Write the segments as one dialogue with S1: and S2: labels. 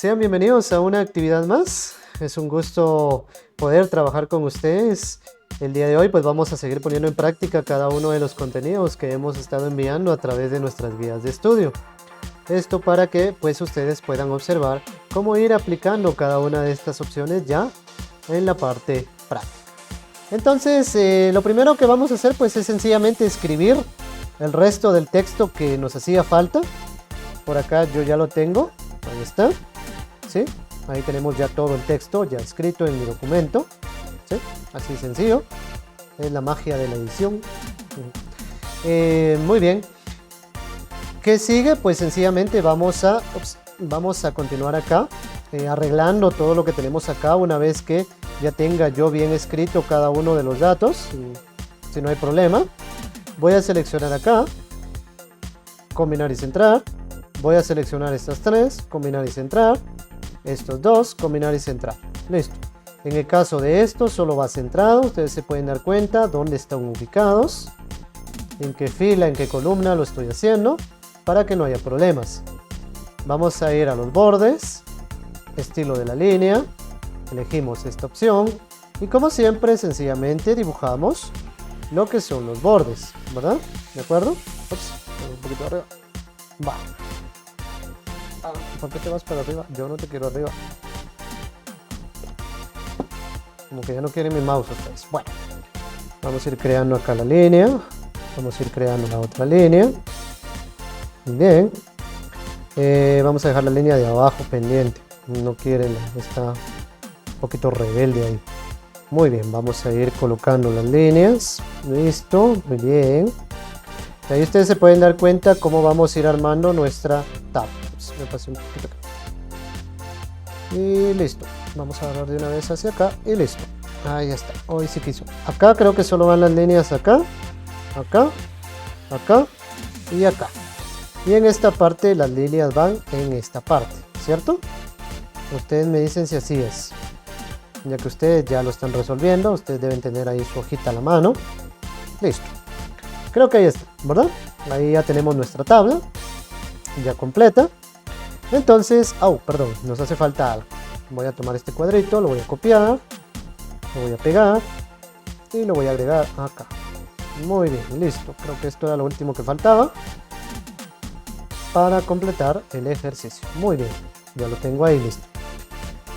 S1: Sean bienvenidos a una actividad más. Es un gusto poder trabajar con ustedes. El día de hoy pues vamos a seguir poniendo en práctica cada uno de los contenidos que hemos estado enviando a través de nuestras guías de estudio. Esto para que pues ustedes puedan observar cómo ir aplicando cada una de estas opciones ya en la parte práctica. Entonces lo primero que vamos a hacer pues es sencillamente escribir el resto del texto que nos hacía falta. Por acá yo ya lo tengo, ahí está, ¿sí? Ahí tenemos ya todo el texto ya escrito en mi documento, ¿sí? Así sencillo, es la magia de la edición. Muy bien, ¿qué sigue? Pues sencillamente vamos a continuar acá, arreglando todo lo que tenemos acá una vez que ya tenga yo bien escrito cada uno de los datos, si no hay problema. Voy a seleccionar acá, combinar y centrar. Voy a seleccionar estas tres, combinar y centrar. Estos dos, combinar y centrar. Listo. En el caso de esto, solo va centrado. Ustedes se pueden dar cuenta dónde están ubicados, en qué fila, en qué columna lo estoy haciendo, para que no haya problemas. Vamos a ir a los bordes, estilo de la línea. Elegimos esta opción. Y como siempre, sencillamente dibujamos lo que son los bordes, ¿verdad? ¿De acuerdo? Ups, un poquito arriba. Va. ¿Por qué te vas para arriba? Yo no te quiero arriba. Como que ya no quiere mi mouse otra vez. Bueno, vamos a ir creando acá la línea. Vamos a ir creando la otra línea. Bien. Vamos a dejar la línea de abajo pendiente. No quiere, está un poquito rebelde ahí. Muy bien, vamos a ir colocando las líneas. Listo, muy bien. Y ahí ustedes se pueden dar cuenta cómo vamos a ir armando nuestra tabla. Me pasé un poquito acá. Y listo. Vamos a agarrar de una vez hacia acá y listo. Ahí está. Hoy sí quiso. Acá creo que solo van las líneas acá, acá, acá y acá. Y en esta parte las líneas van en esta parte, ¿cierto? Ustedes me dicen si así es. Ya que ustedes ya lo están resolviendo, ustedes deben tener ahí su hojita a la mano. Listo. Creo que ahí está, ¿verdad? Ahí ya tenemos nuestra tabla ya completa. Entonces, perdón, nos hace falta algo. Voy a tomar este cuadrito, lo voy a copiar, lo voy a pegar y lo voy a agregar acá. Muy bien, listo. Creo que esto era lo último que faltaba para completar el ejercicio. Muy bien, ya lo tengo ahí listo.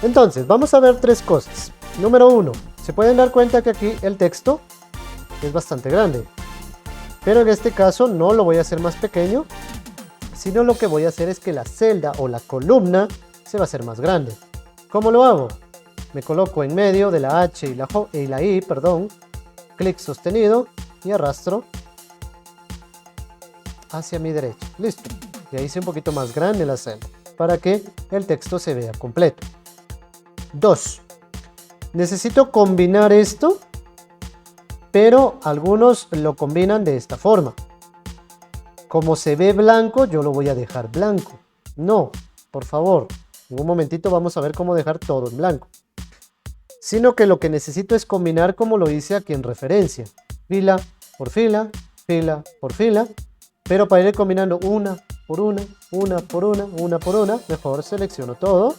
S1: Entonces, vamos a ver tres cosas. Número uno, se pueden dar cuenta que aquí el texto es bastante grande. Pero en este caso no lo voy a hacer más pequeño, sino lo que voy a hacer es que la celda o la columna se va a hacer más grande. ¿Cómo lo hago? Me coloco en medio de la H y la I, clic sostenido y arrastro hacia mi derecha. Listo. Ya hice un poquito más grande la celda para que el texto se vea completo. 2. Necesito combinar esto, pero algunos lo combinan de esta forma. Como se ve blanco, yo lo voy a dejar blanco. No, por favor, en un momentito vamos a ver cómo dejar todo en blanco. Sino que lo que necesito es combinar como lo hice aquí en referencia. Fila por fila, fila por fila. Pero para ir combinando una por una, una por una, una por una, mejor selecciono todo.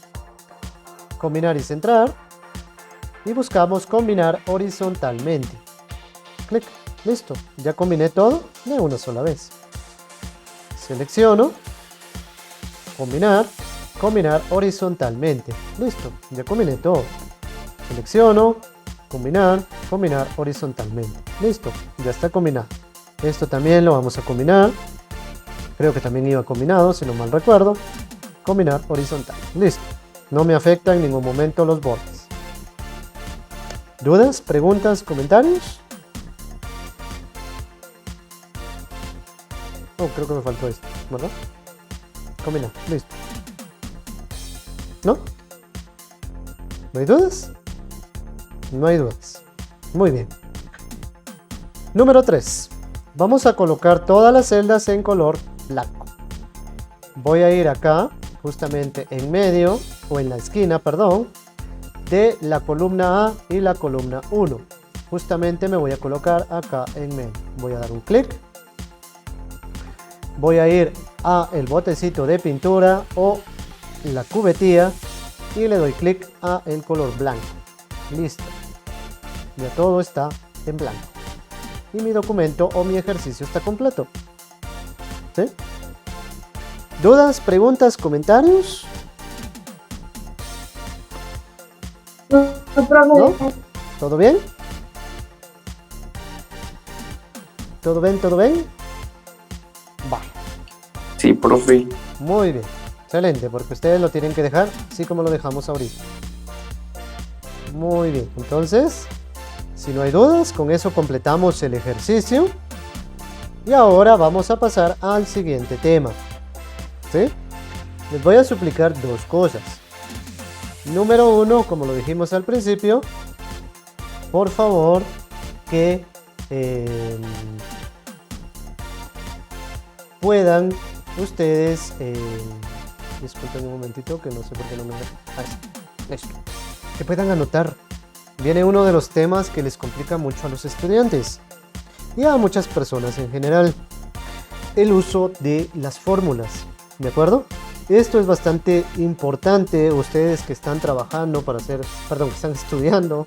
S1: Combinar y centrar. Y buscamos combinar horizontalmente. Clic, listo. Ya combiné todo de una sola vez. Selecciono, combinar, combinar horizontalmente. Listo, ya combiné todo. Selecciono, combinar, combinar horizontalmente. Listo, ya está combinado. Esto también lo vamos a combinar. Creo que también iba combinado, si no mal recuerdo. Combinar horizontal. Listo, no me afecta en ningún momento los bordes. ¿Dudas, preguntas, comentarios? Creo que me faltó esto, ¿verdad? Combinar, listo. ¿No? ¿No hay dudas? No hay dudas. Muy bien. Número 3. Vamos a colocar todas las celdas en color blanco. Voy a ir acá, justamente en medio, o en la esquina, perdón, de la columna A y la columna 1. Justamente me voy a colocar acá en medio. Voy a dar un clic. Voy a ir a el botecito de pintura o la cubetilla y le doy clic a el color blanco. Listo. Ya todo está en blanco. Y mi documento o mi ejercicio está completo. ¿Sí? ¿Dudas, preguntas, comentarios? ¿No? ¿Todo bien? ¿Todo bien? ¿Todo bien? Va.
S2: Sí, profe.
S1: Muy bien. Excelente, porque ustedes lo tienen que dejar así como lo dejamos ahorita. Muy bien. Entonces, si no hay dudas, con eso completamos el ejercicio. Y ahora vamos a pasar al siguiente tema. ¿Sí? Les voy a suplicar dos cosas. Número uno, como lo dijimos al principio, por favor que puedan ustedes, disculpen un momentito que no sé por qué no me... Listo. Que puedan anotar. Viene uno de los temas que les complica mucho a los estudiantes y a muchas personas en general: el uso de las fórmulas. ¿De acuerdo? Esto es bastante importante. Ustedes que están trabajando para ser, perdón, que están estudiando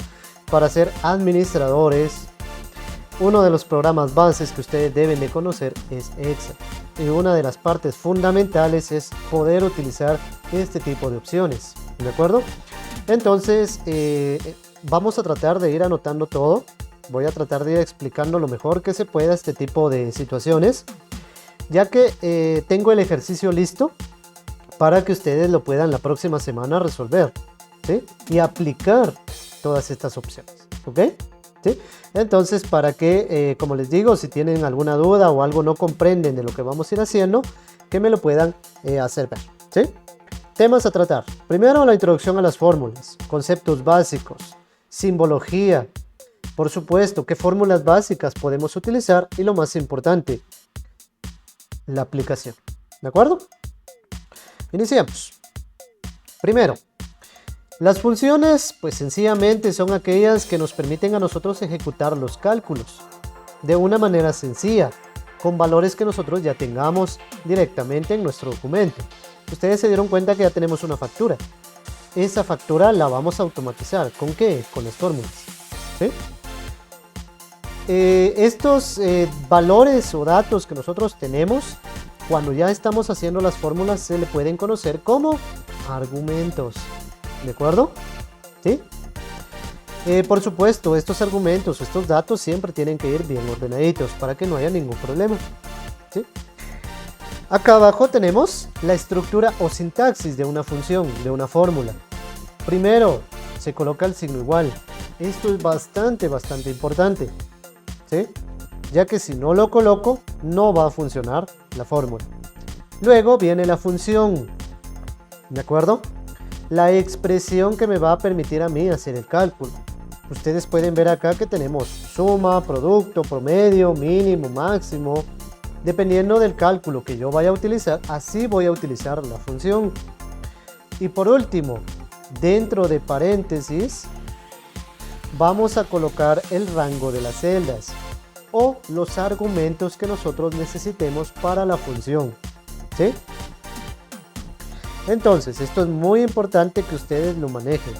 S1: para ser administradores, uno de los programas bases que ustedes deben de conocer es Excel. Y una de las partes fundamentales es poder utilizar este tipo de opciones. ¿De acuerdo? Entonces, vamos a tratar de ir anotando todo. Voy a tratar de ir explicando lo mejor que se pueda este tipo de situaciones, ya que tengo el ejercicio listo para que ustedes lo puedan la próxima semana resolver, ¿sí? Y aplicar todas estas opciones, ¿ok? ¿Sí? Entonces, para que, como les digo, si tienen alguna duda o algo no comprenden de lo que vamos a ir haciendo, que me lo puedan hacer ver, ¿sí? Temas a tratar. Primero, la introducción a las fórmulas, conceptos básicos, simbología, por supuesto, qué fórmulas básicas podemos utilizar y lo más importante, la aplicación. ¿De acuerdo? Iniciamos. Primero, las funciones, pues sencillamente son aquellas que nos permiten a nosotros ejecutar los cálculos de una manera sencilla, con valores que nosotros ya tengamos directamente en nuestro documento. Ustedes se dieron cuenta que ya tenemos una factura. Esa factura la vamos a automatizar. ¿Con qué? Con las fórmulas. ¿Sí? Estos valores o datos que nosotros tenemos, cuando ya estamos haciendo las fórmulas, se le pueden conocer como argumentos. ¿De acuerdo? ¿Sí? Por supuesto, estos argumentos, estos datos siempre tienen que ir bien ordenaditos para que no haya ningún problema. ¿Sí? Acá abajo tenemos la estructura o sintaxis de una función, de una fórmula. Primero, se coloca el signo igual. Esto es bastante importante, ¿sí? Ya que si no lo coloco, no va a funcionar la fórmula. Luego viene la función, ¿de acuerdo? La expresión que me va a permitir a mí hacer el cálculo. Ustedes pueden ver acá que tenemos suma, producto, promedio, mínimo, máximo. Dependiendo del cálculo que yo vaya a utilizar, así voy a utilizar la función. Y por último, dentro de paréntesis, vamos a colocar el rango de las celdas o los argumentos que nosotros necesitemos para la función, ¿sí? Entonces, esto es muy importante que ustedes lo manejen,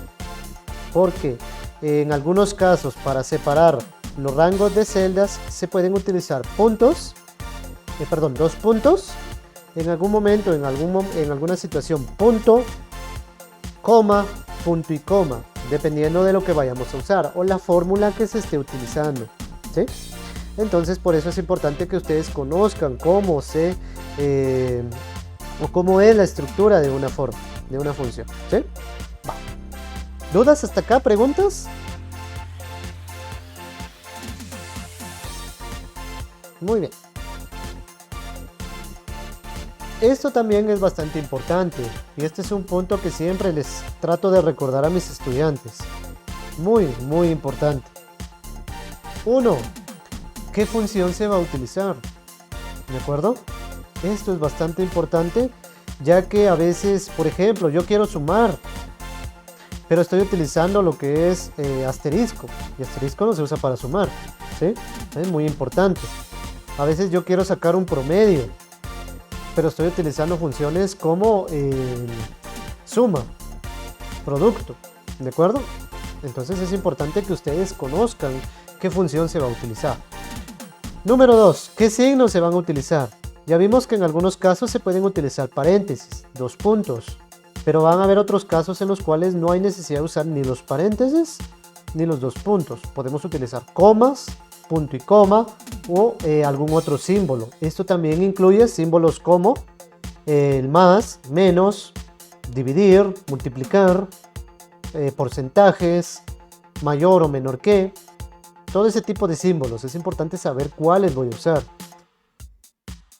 S1: porque en algunos casos para separar los rangos de celdas se pueden utilizar puntos, dos puntos, en algún momento, en alguna situación, punto, coma, punto y coma, dependiendo de lo que vayamos a usar o la fórmula que se esté utilizando, ¿sí? Entonces, por eso es importante que ustedes conozcan cómo cómo es la estructura de una forma, de una función, ¿sí? Va. ¿Dudas hasta acá? ¿Preguntas? Muy bien. Esto también es bastante importante y este es un punto que siempre les trato de recordar a mis estudiantes. Muy importante. 1. ¿Qué función se va a utilizar? ¿De acuerdo? Esto es bastante importante, ya que a veces, por ejemplo, yo quiero sumar, pero estoy utilizando lo que es asterisco, y asterisco no se usa para sumar, ¿sí? Es muy importante. A veces yo quiero sacar un promedio, pero estoy utilizando funciones como suma, producto, ¿de acuerdo? Entonces es importante que ustedes conozcan qué función se va a utilizar. Número 2, ¿qué signos se van a utilizar? Ya vimos que en algunos casos se pueden utilizar paréntesis, dos puntos, pero van a haber otros casos en los cuales no hay necesidad de usar ni los paréntesis ni los dos puntos. Podemos utilizar comas, punto y coma o algún otro símbolo. Esto también incluye símbolos como el más, menos, dividir, multiplicar, porcentajes, mayor o menor que, todo ese tipo de símbolos. Es importante saber cuáles voy a usar.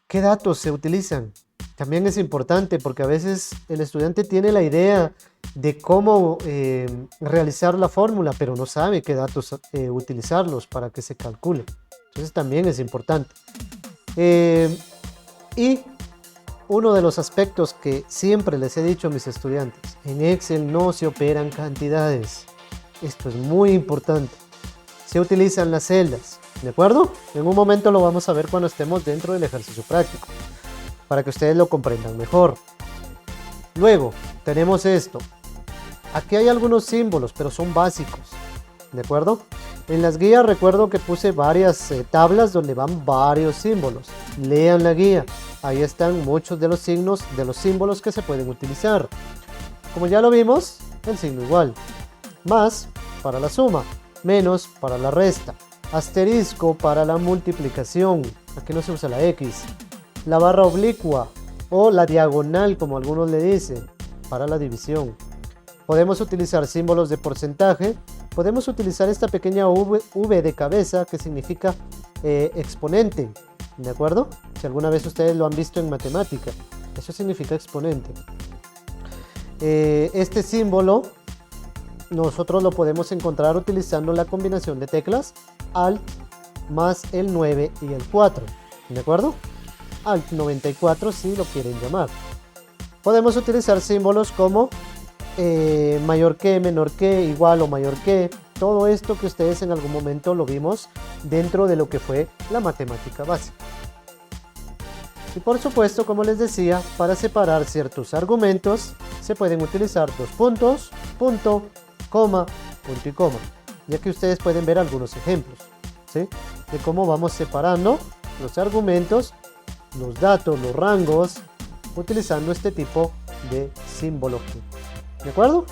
S1: ¿Qué datos se utilizan? También es importante porque a veces el estudiante tiene la idea de cómo realizar la fórmula, pero no sabe qué datos utilizarlos para que se calcule. Entonces también es importante. Y uno de los aspectos que siempre les he dicho a mis estudiantes, en Excel no se operan cantidades. Esto es muy importante. Se utilizan las celdas, ¿de acuerdo? En un momento lo vamos a ver cuando estemos dentro del ejercicio práctico, para que ustedes lo comprendan mejor. Luego, tenemos esto. Aquí hay algunos símbolos, pero son básicos, ¿de acuerdo? En las guías recuerdo que puse varias tablas donde van varios símbolos. Lean la guía. Ahí están muchos de los signos, de los símbolos que se pueden utilizar. Como ya lo vimos, el signo igual. Más para la suma. Menos para la resta. Asterisco para la multiplicación. Aquí no se usa la X. La barra oblicua o la diagonal, como algunos le dicen, para la división. Podemos utilizar símbolos de porcentaje. Podemos utilizar esta pequeña V de cabeza que significa exponente, ¿de acuerdo? Si alguna vez ustedes lo han visto en matemática, eso significa exponente. Este símbolo nosotros lo podemos encontrar utilizando la combinación de teclas Alt más el 9 y el 4, ¿de acuerdo? Alt 94 si lo quieren llamar. Podemos utilizar símbolos como mayor que, menor que, igual o mayor que. Todo esto que ustedes en algún momento lo vimos dentro de lo que fue la matemática básica. Y por supuesto, como les decía, para separar ciertos argumentos se pueden utilizar dos puntos, punto, coma, punto y coma. Ya que ustedes pueden ver algunos ejemplos, ¿sí? De cómo vamos separando los argumentos, los datos, los rangos, utilizando este tipo de simbología. ¿De acuerdo?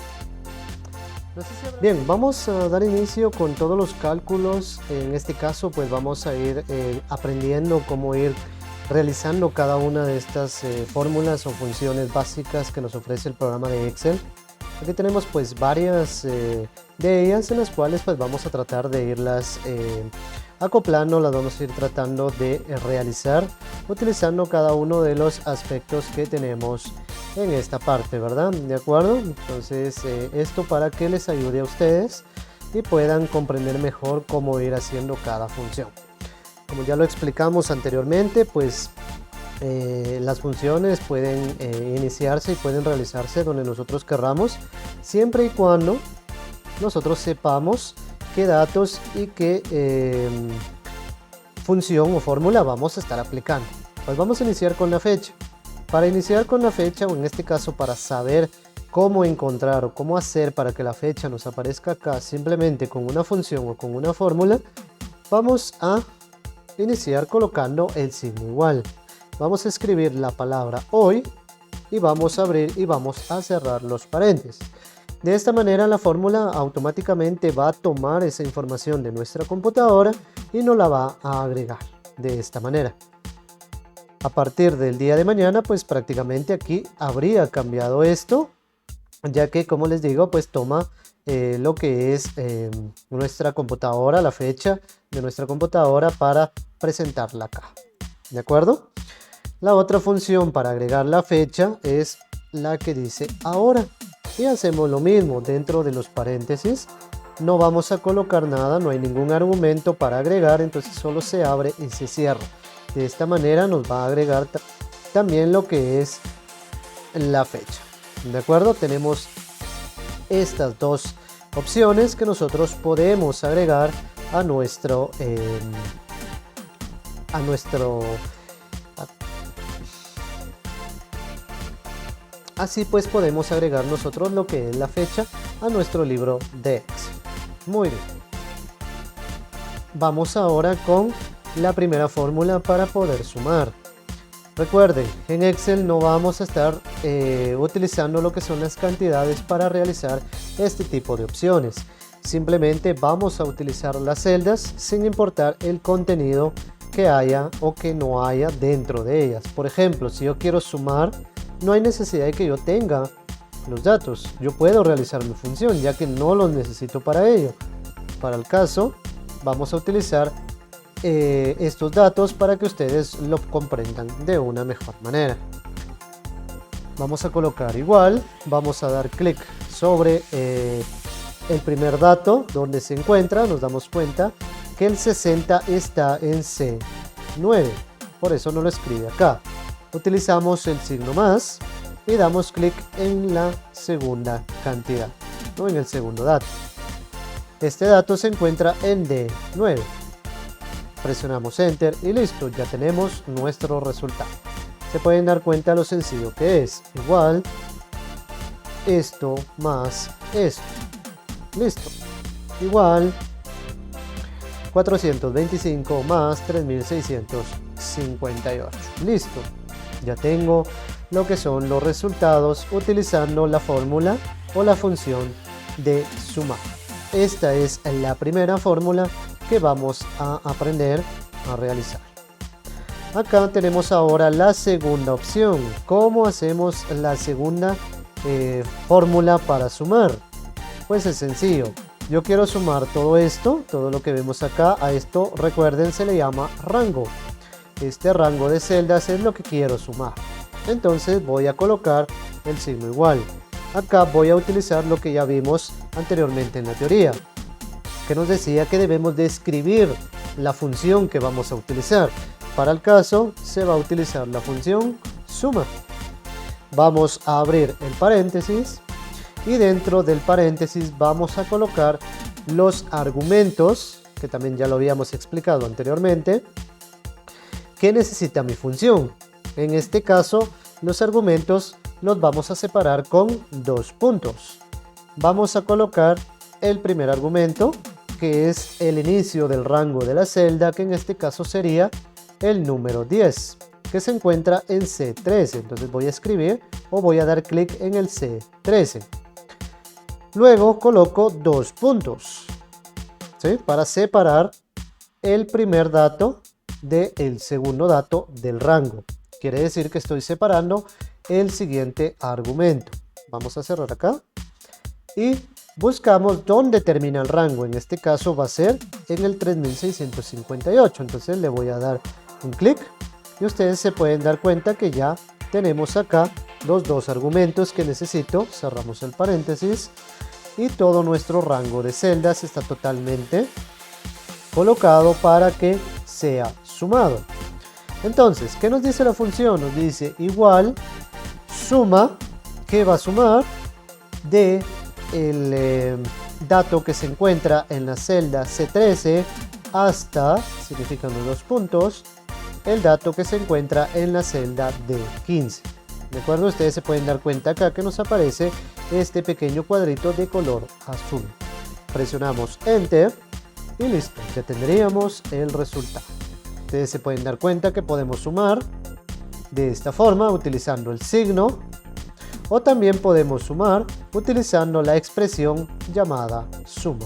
S1: Bien, vamos a dar inicio con todos los cálculos. En este caso, pues vamos a ir aprendiendo cómo ir realizando cada una de estas fórmulas o funciones básicas que nos ofrece el programa de Excel. Aquí tenemos pues varias de ellas en las cuales pues vamos a tratar de irlas acoplando, las vamos a ir tratando de realizar utilizando cada uno de los aspectos que tenemos en esta parte, ¿verdad? ¿De acuerdo? Entonces esto para que les ayude a ustedes y puedan comprender mejor cómo ir haciendo cada función. Como ya lo explicamos anteriormente, pues las funciones pueden iniciarse y pueden realizarse donde nosotros querramos, siempre y cuando nosotros sepamos qué datos y qué función o fórmula vamos a estar aplicando. Pues vamos a iniciar con la fecha. Para iniciar con la fecha, o en este caso para saber cómo encontrar o cómo hacer para que la fecha nos aparezca acá simplemente con una función o con una fórmula, vamos a iniciar colocando el signo igual. Vamos a escribir la palabra hoy y vamos a abrir y vamos a cerrar los paréntesis. De esta manera la fórmula automáticamente va a tomar esa información de nuestra computadora y nos la va a agregar de esta manera. A partir del día de mañana pues prácticamente aquí habría cambiado esto, ya que como les digo pues toma lo que es nuestra computadora, la fecha de nuestra computadora para presentarla acá. ¿De acuerdo? La otra función para agregar la fecha es la que dice ahora. Y hacemos lo mismo dentro de los paréntesis. No vamos a colocar nada, no hay ningún argumento para agregar, entonces solo se abre y se cierra. De esta manera nos va a agregar también lo que es la fecha. ¿De acuerdo? Tenemos estas dos opciones que nosotros podemos agregar a nuestro Así pues podemos agregar nosotros lo que es la fecha a nuestro libro de Excel. Muy bien. Vamos ahora con la primera fórmula para poder sumar. Recuerden, en Excel no vamos a estar utilizando lo que son las cantidades para realizar este tipo de opciones. Simplemente vamos a utilizar las celdas sin importar el contenido que haya o que no haya dentro de ellas. Por ejemplo, si yo quiero sumar, no hay necesidad de que yo tenga los datos. Yo puedo realizar mi función ya que no los necesito para ello. Para el caso, vamos a utilizar estos datos para que ustedes lo comprendan de una mejor manera. Vamos a colocar igual, vamos a dar clic sobre el primer dato donde se encuentra. Nos damos cuenta que el 60 está en C9, por eso no lo escribe acá. Utilizamos el signo más y damos clic en la segunda cantidad, o en el segundo dato. Este dato se encuentra en D9. Presionamos Enter y listo, ya tenemos nuestro resultado. Se pueden dar cuenta lo sencillo que es. Igual esto más esto. Listo. Igual 425 más 3658. Listo. Ya tengo lo que son los resultados utilizando la fórmula o la función de sumar. Esta es la primera fórmula que vamos a aprender a realizar. Acá tenemos ahora la segunda opción. ¿Cómo hacemos la segunda fórmula para sumar? Pues es sencillo. Yo quiero sumar todo esto, todo lo que vemos acá. A esto, recuerden, se le llama rango. Este rango de celdas es lo que quiero sumar. Entonces voy a colocar el signo igual. Acá voy a utilizar lo que ya vimos anteriormente en la teoría, que nos decía que debemos de escribir la función que vamos a utilizar. Para el caso, se va a utilizar la función suma. Vamos a abrir el paréntesis y dentro del paréntesis vamos a colocar los argumentos, que también ya lo habíamos explicado anteriormente, que necesita mi función. En este caso, los argumentos los vamos a separar con 2 puntos. Vamos a colocar el primer argumento, que es el inicio del rango de la celda, que en este caso sería el número 10, que se encuentra en C13. Entonces voy a escribir o voy a dar clic en el C13. Luego coloco 2 puntos, ¿sí?, para separar el primer dato del segundo dato del rango. Quiere decir que estoy separando el siguiente argumento. Vamos a cerrar acá y buscamos dónde termina el rango. En este caso va a ser en el 3658. Entonces le voy a dar un clic y ustedes se pueden dar cuenta que ya tenemos acá los 2 argumentos que necesito. Cerramos el paréntesis y todo nuestro rango de celdas está totalmente colocado para que sea sumado. Entonces, ¿qué nos dice la función? Nos dice igual suma, que va a sumar de el dato que se encuentra en la celda C13 hasta, significando 2 puntos, el dato que se encuentra en la celda D15. ¿De acuerdo? Ustedes se pueden dar cuenta acá que nos aparece este pequeño cuadrito de color azul. Presionamos Enter y listo, ya tendríamos el resultado. Ustedes se pueden dar cuenta que podemos sumar de esta forma utilizando el signo, o también podemos sumar utilizando la expresión llamada suma.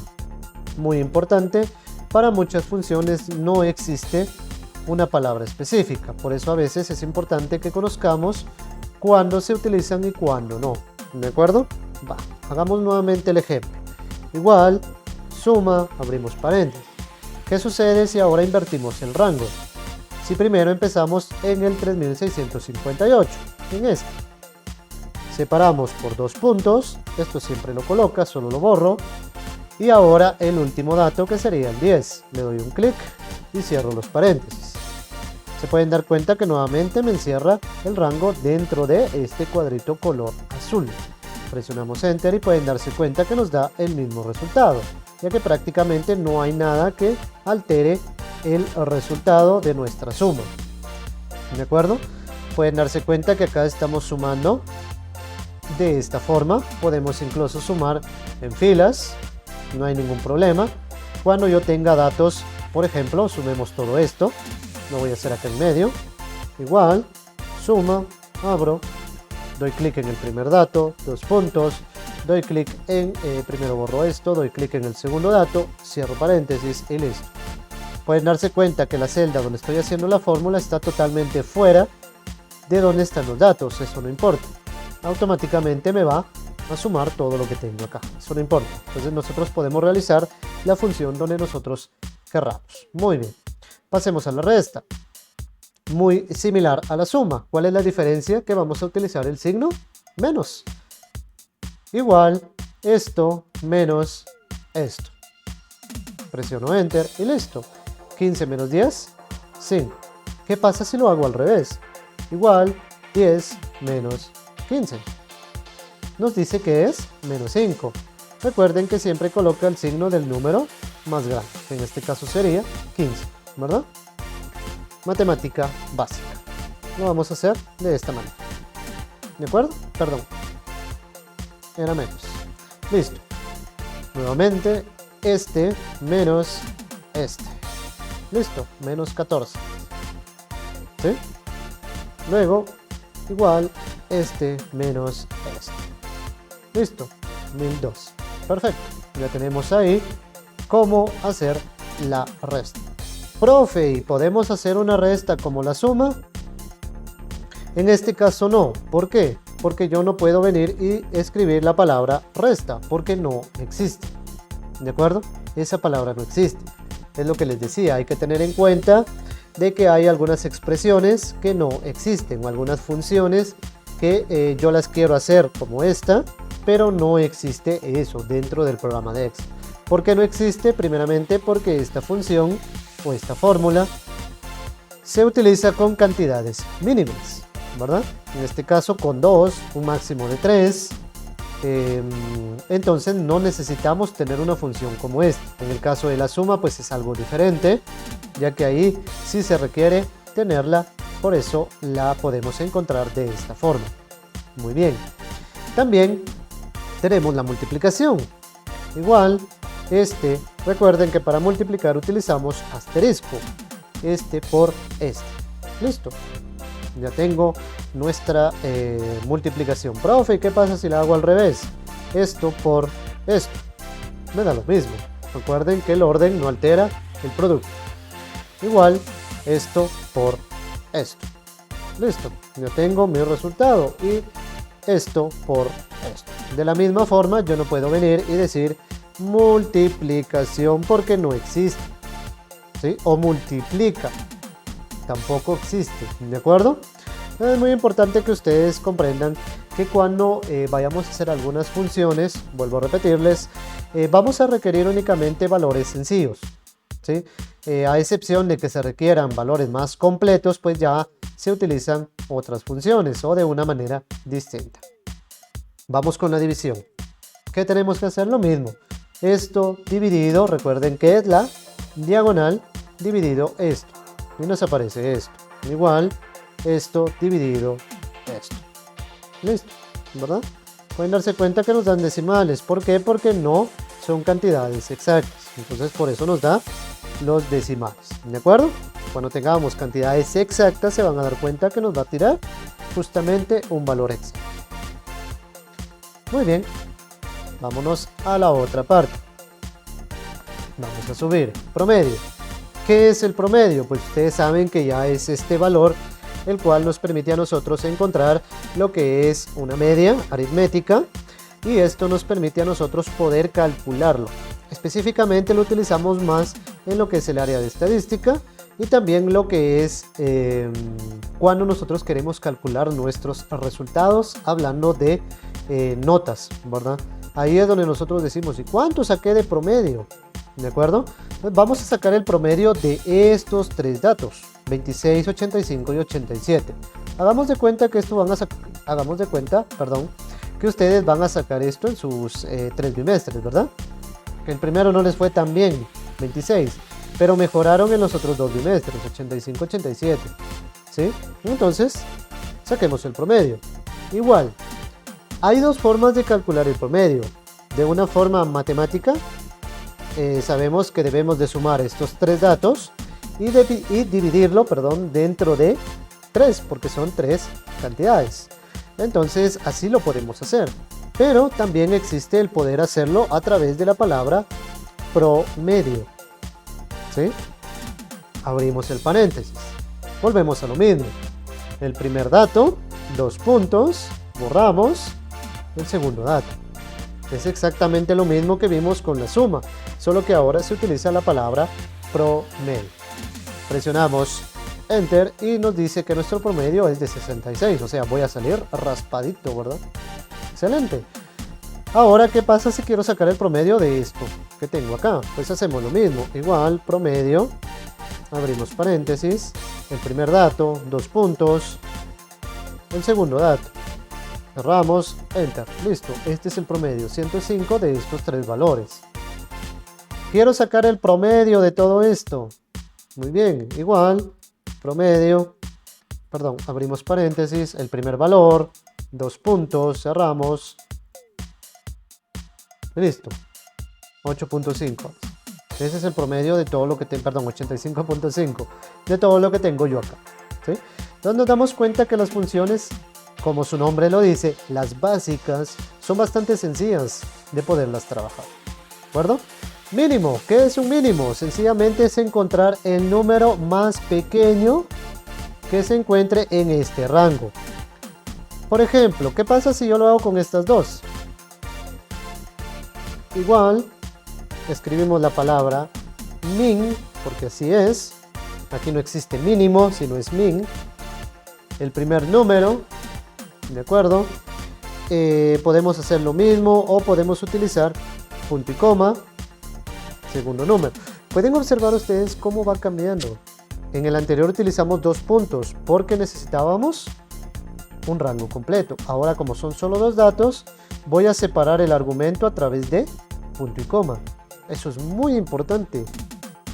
S1: Muy importante, para muchas funciones no existe una palabra específica, por eso a veces es importante que conozcamos cuándo se utilizan y cuándo no. ¿De acuerdo? Va, hagamos nuevamente el ejemplo. Igual, suma, abrimos paréntesis. ¿Qué sucede si ahora invertimos el rango? Si primero empezamos en el 3658, en este. Separamos por 2 puntos, esto siempre lo coloca, solo lo borro. Y ahora el último dato, que sería el 10. Le doy un clic y cierro los paréntesis. Se pueden dar cuenta que nuevamente me encierra el rango dentro de este cuadrito color azul. Presionamos Enter y pueden darse cuenta que nos da el mismo resultado, ya que prácticamente no hay nada que altere el resultado de nuestra suma. ¿De acuerdo? Pueden darse cuenta que acá estamos sumando de esta forma. Podemos incluso sumar en filas, no hay ningún problema. Cuando yo tenga datos, por ejemplo, sumemos todo esto, lo voy a hacer acá en medio, igual, suma, abro, doy clic en el primer dato, 2 puntos, doy clic en, primero borro esto, doy clic en el segundo dato, cierro paréntesis y listo. Pueden darse cuenta que la celda donde estoy haciendo la fórmula está totalmente fuera de donde están los datos, eso no importa. Automáticamente me va a sumar todo lo que tengo acá, eso no importa. Entonces nosotros podemos realizar la función donde nosotros querramos. Muy bien, pasemos a la resta. Muy similar a la suma. ¿Cuál es la diferencia? Que vamos a utilizar el signo menos. Igual esto menos esto. Presiono enter y listo. 15 menos 10, 5. ¿Qué pasa si lo hago al revés? Igual 10 menos 15. Nos dice que es menos 5. Recuerden que siempre coloca el signo del número más grande. En este caso sería 15, ¿verdad? Matemática básica. Lo vamos a hacer de esta manera. ¿De acuerdo? Perdón. Era menos. Listo. Nuevamente, este menos este. Listo. Menos 14. ¿Sí? Luego, igual, este menos este. Listo. 1002. Perfecto. Ya tenemos ahí cómo hacer la resta. Profe, ¿y podemos hacer una resta como la suma? En este caso no. ¿Por qué? Porque yo no puedo venir y escribir la palabra resta, porque no existe. ¿De acuerdo? Esa palabra no existe. Es lo que les decía, hay que tener en cuenta de que hay algunas expresiones que no existen, o algunas funciones que yo las quiero hacer como esta, pero no existe eso dentro del programa de Excel. ¿Por qué no existe? Primeramente porque esta función o esta fórmula se utiliza con cantidades mínimas, ¿verdad? En este caso con 2, un máximo de 3, entonces no necesitamos tener una función como esta. En el caso de la suma pues es algo diferente, ya que ahí sí se requiere tenerla, por eso la podemos encontrar de esta forma. Muy bien. También tenemos la multiplicación. Igual, recuerden que para multiplicar utilizamos asterisco. Este por este. Listo. Ya tengo nuestra multiplicación. Profe, ¿qué pasa si la hago al revés? Esto por esto. Me da lo mismo. Recuerden que el orden no altera el producto. Igual, esto por esto. Listo. Ya tengo mi resultado. Y esto por esto. De la misma forma, yo no puedo venir y decir multiplicación porque no existe. ¿Sí? O multiplica. Tampoco existe. ¿De acuerdo? Es muy importante que ustedes comprendan que cuando vayamos a hacer algunas funciones, vuelvo a repetirles, vamos a requerir únicamente valores sencillos. ¿Sí? A excepción de que se requieran valores más completos, pues ya se utilizan otras funciones o de una manera distinta. Vamos con la división. ¿Qué tenemos que hacer? Lo mismo. Esto dividido, recuerden que es la diagonal dividido esto. Y nos aparece esto. Igual, esto dividido esto. Listo, ¿verdad? Pueden darse cuenta que nos dan decimales. ¿Por qué? Porque no son cantidades exactas. Entonces por eso nos da los decimales. ¿De acuerdo? Cuando tengamos cantidades exactas se van a dar cuenta que nos va a tirar justamente un valor exacto. Muy bien. Vámonos a la otra parte. Vamos a subir. Promedio. ¿Qué es el promedio? Pues ustedes saben que ya es este valor el cual nos permite a nosotros encontrar lo que es una media aritmética y esto nos permite a nosotros poder calcularlo. Específicamente lo utilizamos más en lo que es el área de estadística y también lo que es cuando nosotros queremos calcular nuestros resultados hablando de notas, ¿verdad? Ahí es donde nosotros decimos, ¿y cuánto saqué de promedio? ¿De acuerdo? Pues vamos a sacar el promedio de estos tres datos, 26, 85 y 87. Hagamos de cuenta que que ustedes van a sacar esto en sus 3 bimestres, ¿verdad? Que el primero no les fue tan bien, 26, pero mejoraron en los otros 2 bimestres, 85, 87. ¿Sí? Entonces, saquemos el promedio. Igual, Hay dos formas de calcular el promedio. De una forma matemática, sabemos que debemos de sumar estos tres datos y dividirlo, dentro de 3, porque son 3 cantidades. Entonces, así lo podemos hacer. Pero también existe el poder hacerlo a través de la palabra promedio. ¿Sí? Abrimos el paréntesis. Volvemos a lo mismo. El primer dato, 2 puntos, borramos el segundo dato. Es exactamente lo mismo que vimos con la suma, solo que ahora se utiliza la palabra promedio. Presionamos Enter y nos dice que nuestro promedio es de 66, o sea, voy a salir raspadito, ¿verdad? Excelente. Ahora, ¿qué pasa si quiero sacar el promedio de esto que tengo acá? Pues hacemos lo mismo, igual, promedio, abrimos paréntesis, el primer dato, 2 puntos, el segundo dato. Cerramos, Enter, listo, este es el promedio, 105 de estos tres valores. Quiero sacar el promedio de todo esto. Muy bien, igual, promedio, abrimos paréntesis, el primer valor, 2 puntos, cerramos, listo, 8.5. Ese es el promedio de todo lo que tengo, 85.5 de todo lo que tengo yo acá, ¿sí? Entonces nos damos cuenta que las funciones, como su nombre lo dice, las básicas, son bastante sencillas de poderlas trabajar, ¿de acuerdo? Mínimo, ¿qué es un mínimo? Sencillamente es encontrar el número más pequeño que se encuentre en este rango. Por ejemplo, ¿qué pasa si yo lo hago con estas dos? Igual, escribimos la palabra min, porque así es. Aquí no existe mínimo, sino es min. El primer número, ¿de acuerdo? Podemos hacer lo mismo o podemos utilizar punto y coma, segundo número. Pueden observar ustedes cómo va cambiando. En el anterior utilizamos 2 puntos porque necesitábamos un rango completo. Ahora, como son solo 2 datos, voy a separar el argumento a través de punto y coma. Eso es muy importante.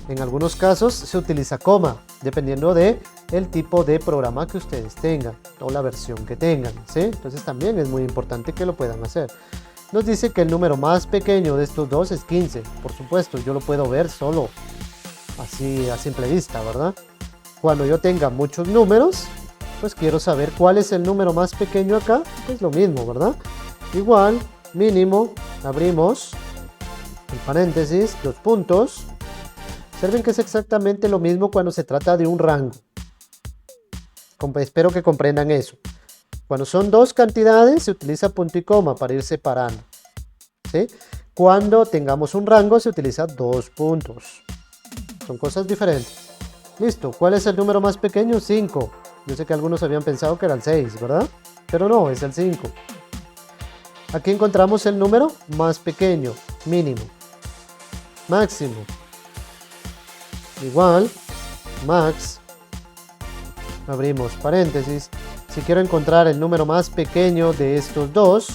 S1: En algunos casos se utiliza coma, dependiendo de el tipo de programa que ustedes tengan o la versión que tengan, ¿sí? Entonces también es muy importante que lo puedan hacer. Nos dice que el número más pequeño de estos dos es 15. Por supuesto, yo lo puedo ver solo así a simple vista, ¿verdad? Cuando yo tenga muchos números, pues quiero saber cuál es el número más pequeño acá. Pues lo mismo, ¿verdad? Igual, mínimo, abrimos el paréntesis, 2 puntos. Observen que es exactamente lo mismo cuando se trata de un rango. Espero que comprendan eso. Cuando son 2 cantidades se utiliza punto y coma para ir separando, ¿sí? Cuando tengamos un rango se utiliza 2 puntos. Son cosas diferentes. Listo, ¿cuál es el número más pequeño? 5. Yo sé que algunos habían pensado que era el 6, ¿verdad? Pero no, es el 5. Aquí encontramos el número más pequeño, mínimo. Máximo. Igual, max. Abrimos paréntesis. Si quiero encontrar el número más pequeño de estos dos,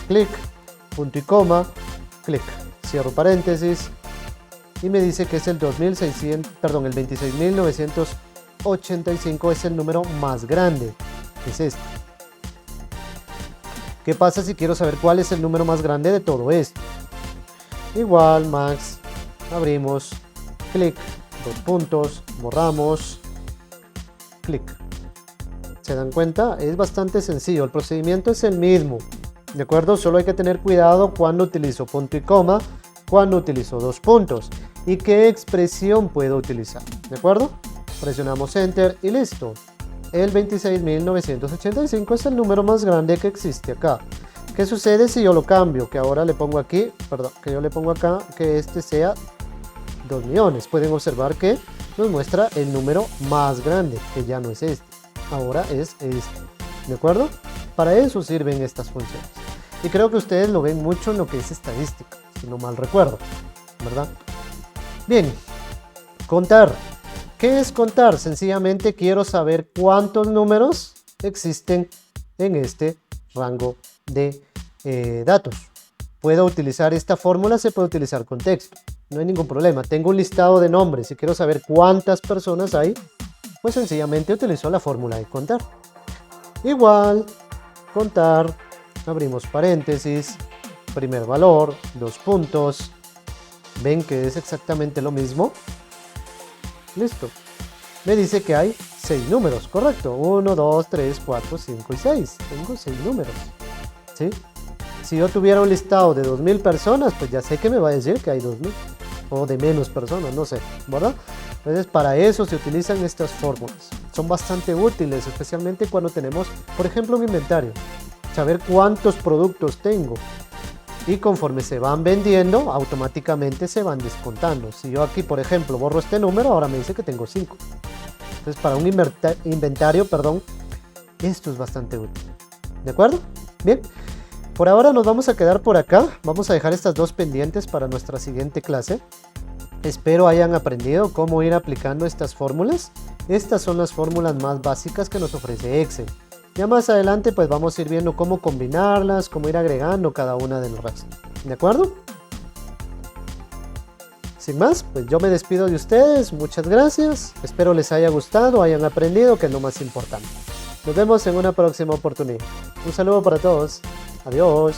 S1: clic, punto y coma, clic. Cierro paréntesis. Y me dice que es el 26.985 es el número más grande. Es este. ¿Qué pasa si quiero saber cuál es el número más grande de todo esto? Igual, max, abrimos, clic, 2 puntos, borramos, clic. ¿Se dan cuenta? Es bastante sencillo, el procedimiento es el mismo, ¿de acuerdo? Solo hay que tener cuidado cuando utilizo punto y coma, cuando utilizo 2 puntos y qué expresión puedo utilizar, ¿de acuerdo? Presionamos Enter y listo. El 26.985 es el número más grande que existe acá. ¿Qué sucede si yo lo cambio? Que ahora le pongo aquí, que yo le pongo acá, que este sea 2 millones. Pueden observar que nos muestra el número más grande, que ya no es este. Ahora es este, ¿de acuerdo? Para eso sirven estas funciones. Y creo que ustedes lo ven mucho en lo que es estadística, si no mal recuerdo, ¿verdad? Bien, contar. ¿Qué es contar? Sencillamente quiero saber cuántos números existen en este rango de datos. Puedo utilizar esta fórmula, se puede utilizar con texto, no hay ningún problema. Tengo un listado de nombres y quiero saber cuántas personas hay, pues sencillamente utilizo la fórmula de contar. Igual, contar, abrimos paréntesis, primer valor, 2 puntos, ven que es exactamente lo mismo, listo, me dice que hay 6 números, correcto, 1, 2, 3, 4, 5 y 6, tengo 6 números, ¿sí? Si yo tuviera un listado de 2000 personas, pues ya sé que me va a decir que hay 2000, o de menos personas, no sé, ¿verdad? Entonces para eso se utilizan estas fórmulas, son bastante útiles, especialmente cuando tenemos, por ejemplo, un inventario, saber cuántos productos tengo, y conforme se van vendiendo, automáticamente se van descontando. Si yo aquí, por ejemplo, borro este número, ahora me dice que tengo 5. Entonces para un inventario, esto es bastante útil, ¿de acuerdo? Bien. Por ahora nos vamos a quedar por acá, vamos a dejar estas dos pendientes para nuestra siguiente clase. Espero hayan aprendido cómo ir aplicando estas fórmulas. Estas son las fórmulas más básicas que nos ofrece Excel. Ya más adelante pues vamos a ir viendo cómo combinarlas, cómo ir agregando cada una del resto. ¿De acuerdo? Sin más, pues yo me despido de ustedes, muchas gracias. Espero les haya gustado, hayan aprendido, que es lo más importante. Nos vemos en una próxima oportunidad. Un saludo para todos. Adiós.